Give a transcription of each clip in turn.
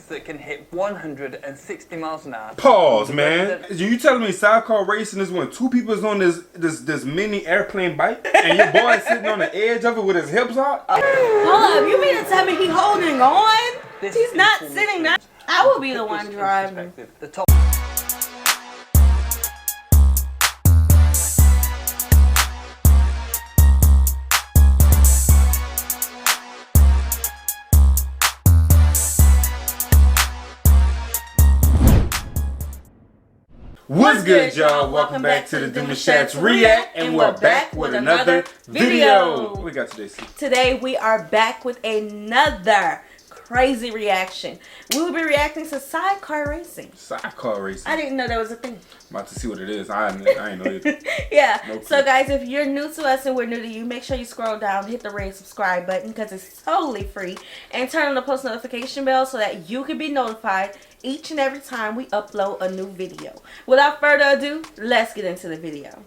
that can hit 160 miles an hour. Pause, man. You telling me Sidecar Racing is when two people's on this mini airplane bike and your boy is sitting on the edge of it with his hips out? Hold up, you mean to tell me he holding on? He's not sitting down. I will be the one driving. The top What's good, y'all? Welcome back to the Demouchets React, and we're back with another video. What we got today, C? Today we are back with another crazy reaction. We will be reacting to Sidecar Racing. Sidecar Racing. I didn't know that was a thing. I'm about to see what it is. I ain't know either. Yeah. No So guys, if you're new to us and we're new to you, make sure you scroll down, hit the red subscribe button because it's totally free, and turn on the post notification bell so that you can be notified each and every time we upload a new video. Without further ado, let's get into the video.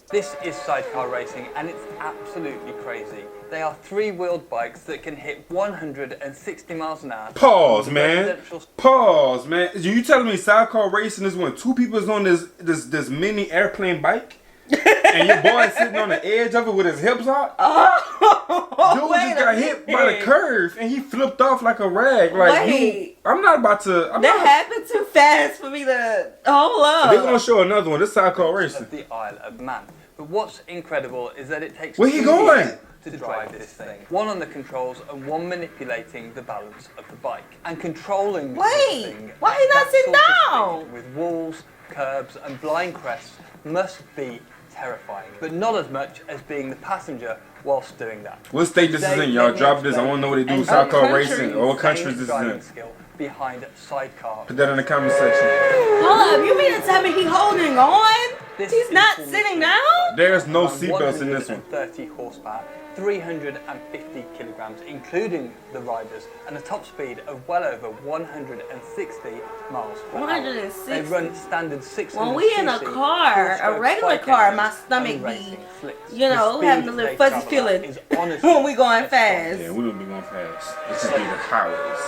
This is Sidecar Racing, and it's absolutely crazy. They are three-wheeled bikes that can hit 160 miles an hour. Pause, man. Pause, man. You telling me Sidecar Racing is when two people's on this mini airplane bike and your boy is sitting on the edge of it with his hips out? Dude just got hit by the curve and he flipped off like a rag. Like, wait. I'm not about to. Happened too fast for me to hold up. They're gonna show another one. This Sidecar Racing. Of the Isle of Man. But what's incredible is that it takes Where he going? to drive this thing. One on the controls and one manipulating the balance of the bike. And controlling this thing. Why he not that sitting sort of down? thing with walls, curbs and blind crests must be terrifying. But not as much as being the passenger whilst doing that. What state this is in, y'all? Drop this. I want to know what they do with Sidecar Racing. Or what countries this is in. Skill behind Sidecar. Put that in the comment section. Hold up, you mean to tell me he holding on? He's not sitting down? There's no seatbelts in this one. 130 horsepower, 350 kilograms, including the riders, and a top speed of well over 160 miles per hour. 160? They run standard 600 When we in a car, a regular car, my stomach be, you know, having a little fuzzy feeling when we going fast. Yeah, we don't be going fast. It's just be the highways.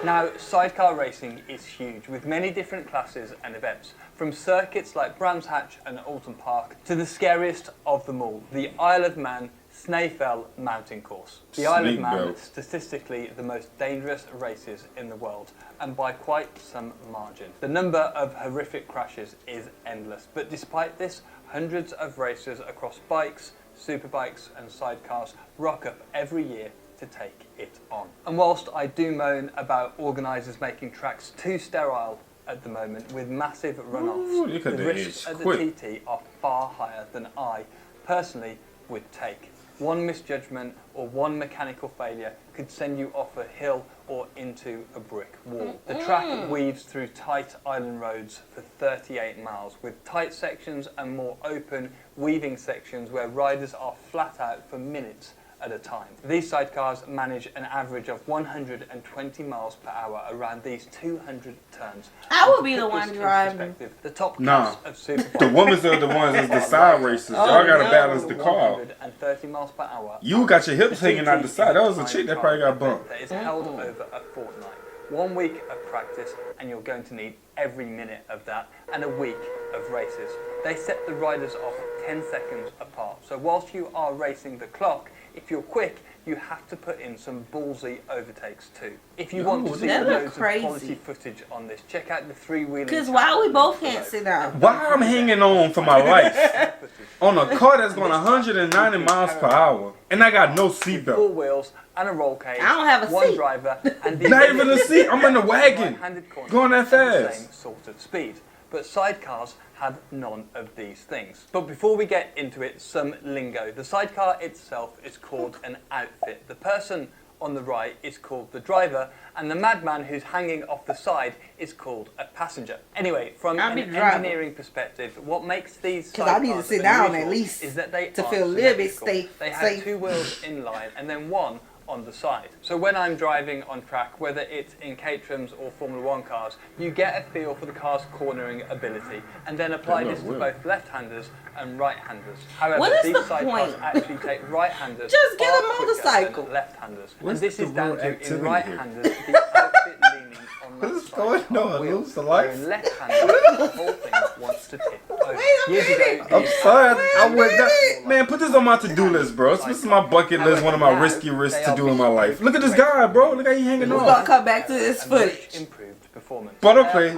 Now, Sidecar Racing is huge, with many different classes and events, from circuits like Brands Hatch and Alton Park to the scariest of them all, the Isle of Man Snaefell mountain course. The Isle of Man is statistically the most dangerous races in the world, and by quite some margin. The number of horrific crashes is endless, but despite this, hundreds of racers across bikes, superbikes and sidecars rock up every year to take it on. And whilst I do moan about organisers making tracks too sterile at the moment with massive runoffs, the risks at the TT are far higher than I personally would take. One misjudgment or one mechanical failure could send you off a hill or into a brick wall. The track weaves through tight island roads for 38 miles with tight sections and more open weaving sections where riders are flat out for minutes at a time. These sidecars manage an average of 120 miles per hour around these 200 turns. I will be the one driving. The top class of superbikes. The women are the ones that's the side racers. Y'all gotta balance the car. 130 miles per hour. You got your hips hanging out the side. That was a chick that probably got bumped. That is held over a fortnight. 1 week of practice, and you're going to need every minute of that, and a week of races. They set the riders off 10 seconds apart. So whilst you are racing the clock, if you're quick, you have to put in some ballsy overtakes too. If you want to see loads of quality footage on this, check out the three-wheeling. Because why we both can't sit down? Why I'm hanging on for my life on a car that's going 190 miles per hour, and I got no seatbelt. 4 wheels and a roll cage. I don't have a one seat. driver, and the Not even a seat. I'm in the wagon, going that the fast. same sort of speed. But sidecars have none of these things. But before we get into it, some lingo. The sidecar itself is called an outfit. The person on the right is called the driver, and the madman who's hanging off the side is called a passenger. Anyway, from an engineering perspective, what makes these sidecars I need to sit down at least is that they to are feel a little bit symmetrical. safe. They have 2 wheels in line and then one on the side. So when I'm driving on track, whether it's in Caterhams or Formula 1 cars, you get a feel for the car's cornering ability and then apply this to both left-handers and right-handers. However, these sidecars actually take right-handers Just get a far quicker motorcycle. than left-handers. What's And this the is down real to, in activity right-handers, the outfit leaning on that What's side going car on? wheel, Lose the where lights? in left-handers, the whole thing wants to tip over. Years ago, I'm these sorry, I outfits would were not. Man, put this on my to-do list, bro. This is my bucket list, one of my risky risks to do in my life. Look at this guy, bro. Look how he hanging We're gonna on. come back to this and much footage. improved performance. But okay.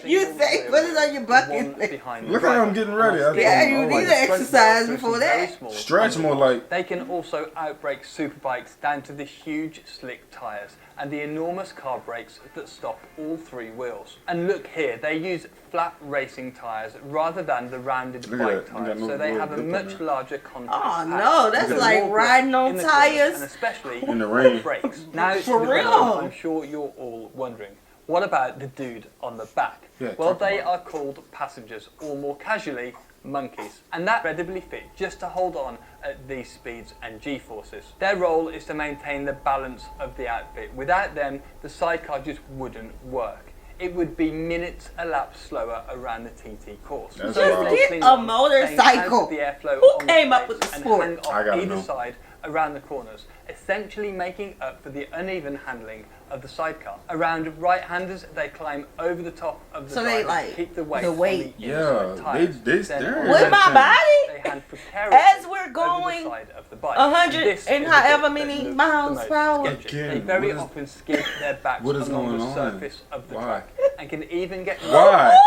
You say put it on your bucket list. Look how I'm getting ready. Yeah, you I'm need like, to exercise before that. stretch more like. They can also outbrake superbikes down to the huge slick tyres and the enormous car brakes that stop all three wheels. And look here, they use flat racing tyres rather than the rounded Look at bike that. You got tyres, no so they real have a grip on much that. larger contact. Oh no, that's Look at like More grip riding on in the corners, and tires. especially In the on rain. brakes. Now to For the real? question I'm sure you're all wondering. What about the dude on the back? Yeah, Well, talk they about are called passengers, or more casually, monkeys. And that incredibly fit just to hold on at these speeds and G-forces. Their role is to maintain the balance of the outfit. Without them, the sidecar just wouldn't work. It would be minutes a lap slower around the TT course. That's Just wild. get cling a on, motorcycle. staying out of the airflow Who on the came up brakes with the and sport? hang off I gotta either know. side around the corners, essentially making up for the uneven handling of the sidecar. Around right-handers, they climb over the top of the So they, driver like, to keep the weight, the weight. on the Yeah, inside tyres. they Then staring. With my body? they hand precariously As we're over going the side of the bike. 100 This and is the however bit that many looks miles the most per hour. sketchy. Again, They very what is- often skid their backs what is along going the on? surface of the Why? track and can even get Why?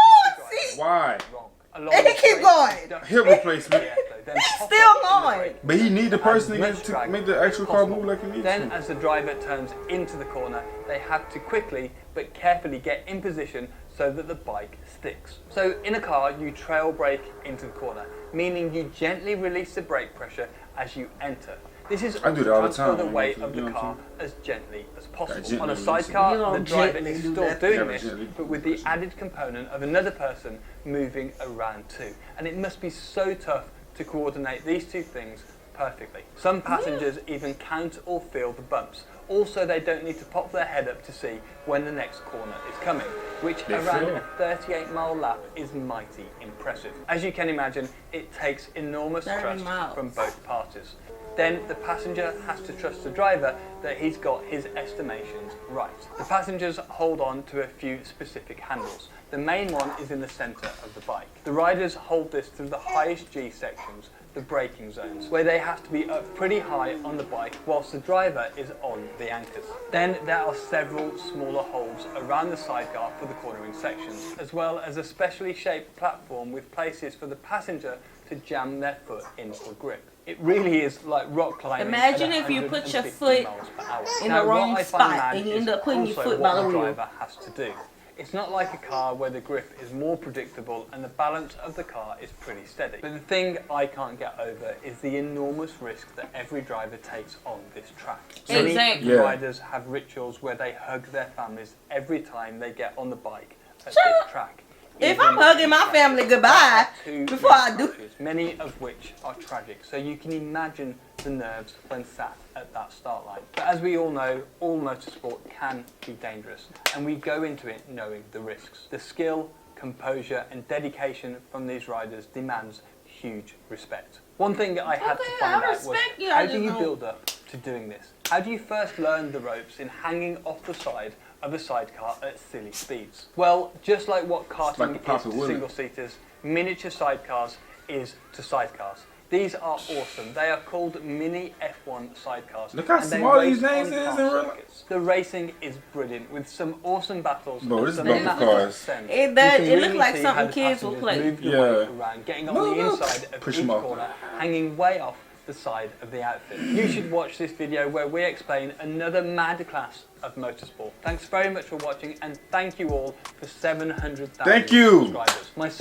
see? Why? wrong. Along And the he keep straight, going. duck Hip replacement. the airflow, then pop Still up in the going. brake. But he need the person to, As get much to drag make the actual as car possible. move like he needs Then, to. as the driver turns into the corner, they have to quickly but carefully get in position so that the bike sticks. So in a car, you trail brake into the corner, meaning you gently release the brake pressure as you enter. This is I do that all the transfer time the when weight I'm of the walking, car as gently as possible. gently On a release it. sidecar, You the don't driver gently is do still that. doing Yeah, this, gently but with the added component of another person moving around too. And it must be so tough to coordinate these two things perfectly. Some passengers even count or feel the bumps. Also, they don't need to pop their head up to see when the next corner is coming, which They around feel. a 38-mile lap is mighty impressive. As you can imagine, it takes enormous 30 trust miles. from both parties. Then the passenger has to trust the driver that he's got his estimations right. The passengers hold on to a few specific handles. The main one is in the centre of the bike. The riders hold this to the highest G sections, the braking zones, where they have to be up pretty high on the bike whilst the driver is on the anchors. Then there are several smaller holes around the sidecar for the cornering sections, as well as a specially shaped platform with places for the passenger to jam their foot in for grip. It really is like rock climbing. Imagine at if you put your 150 foot miles per hour. in Now, the wrong what I find spot mad and you is end up putting your also foot by what the wheel. driver has to do. It's not like a car where the grip is more predictable and the balance of the car is pretty steady. But the thing I can't get over is the enormous risk that every driver takes on this track. Exactly. Many Yeah. riders have rituals where they hug their families every time they get on the bike at Shut this up. track. If Even I'm hugging my in family traffic. goodbye There are two before I do- crashes, many of which are tragic. So you can imagine the nerves when sat at that start line. But as we all know, all motorsport can be dangerous, and we go into it knowing the risks. The skill, composure, and dedication from these riders demands huge respect. One thing I had to Okay, find I out was, respect you, I how just do you don't- build up to doing this? How do you first learn the ropes in hanging off the side of a sidecar at silly speeds? Well, just like what karting like the is Papa to Willie. single-seaters, miniature sidecars is to sidecars. These are awesome. They are called mini F1 sidecars. Look how and they small race these names on is car in real life. circuits. The racing is brilliant with some awesome battles. Bro, and this is some bumper massive cars. ascents. It You does- can it look really like see something how the kids will passengers play. move the Yeah. weight around, getting on the Look. inside of Push each 'em off. corner, hanging way off the side of the outfit. You should watch this video where we explain another mad class of motorsport. Thanks very much for watching, and thank you all for 700,000 Thank you. subscribers.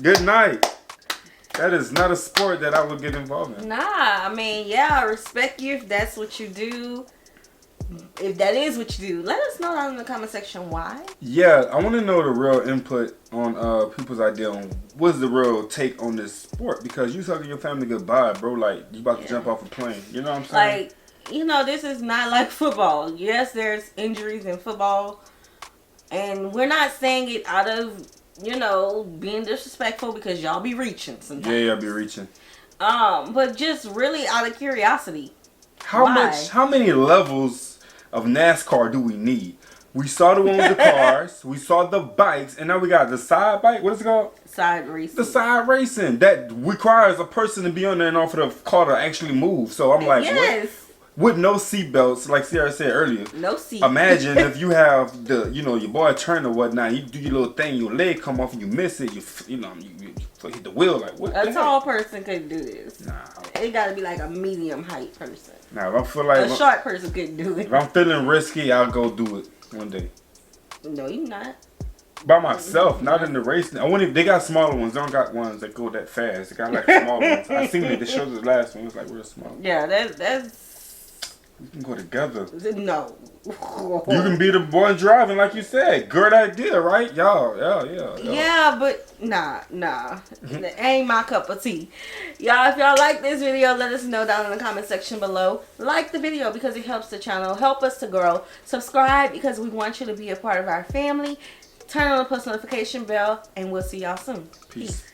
Good night. That is not a sport that I would get involved in. Nah, I mean, yeah, I respect you if that's what you do. If that is what you do, let us know down in the comment section why. Yeah, I want to know the real input on people's idea on what's the real take on this sport, because you hugging your family goodbye, bro. Like you about to Yeah. jump off a plane. You know what I'm saying? Like, you know, this is not like football. Yes, there's injuries in football. And we're not saying it out of, you know, being disrespectful because y'all be reaching sometimes. Yeah, y'all be reaching. But just really out of curiosity. How many levels of NASCAR do we need? We saw the one with the cars, we saw the bikes, and now we got the side bike. What is it called? Side racing. The side racing. That requires a person to be on there and off of the car to actually move. So I'm like, yes. what? With no seatbelts, like Sierra said earlier. No seat. Imagine if you have the, you know, your boy turn or whatnot, you do your little thing, your leg come off and you miss it, you hit the wheel, like what? A tall person couldn't do this. Nah. It gotta be like a medium height person. Nah, if I feel like a short person couldn't do it. If I'm feeling risky, I'll go do it one day. No, you're not. By myself, not in the racing. They got smaller ones. They don't got ones that go that fast. They got like smaller ones. I seen it. They showed the last one. It was like real small. Yeah, that's. We can go together. No. You can be the boy driving, like you said. Good idea, right? Yeah. Yeah, but nah. That ain't my cup of tea. Y'all, if y'all like this video, let us know down in the comment section below. Like the video because it helps the channel, help us to grow. Subscribe because we want you to be a part of our family. Turn on the post notification bell, and we'll see y'all soon. Peace.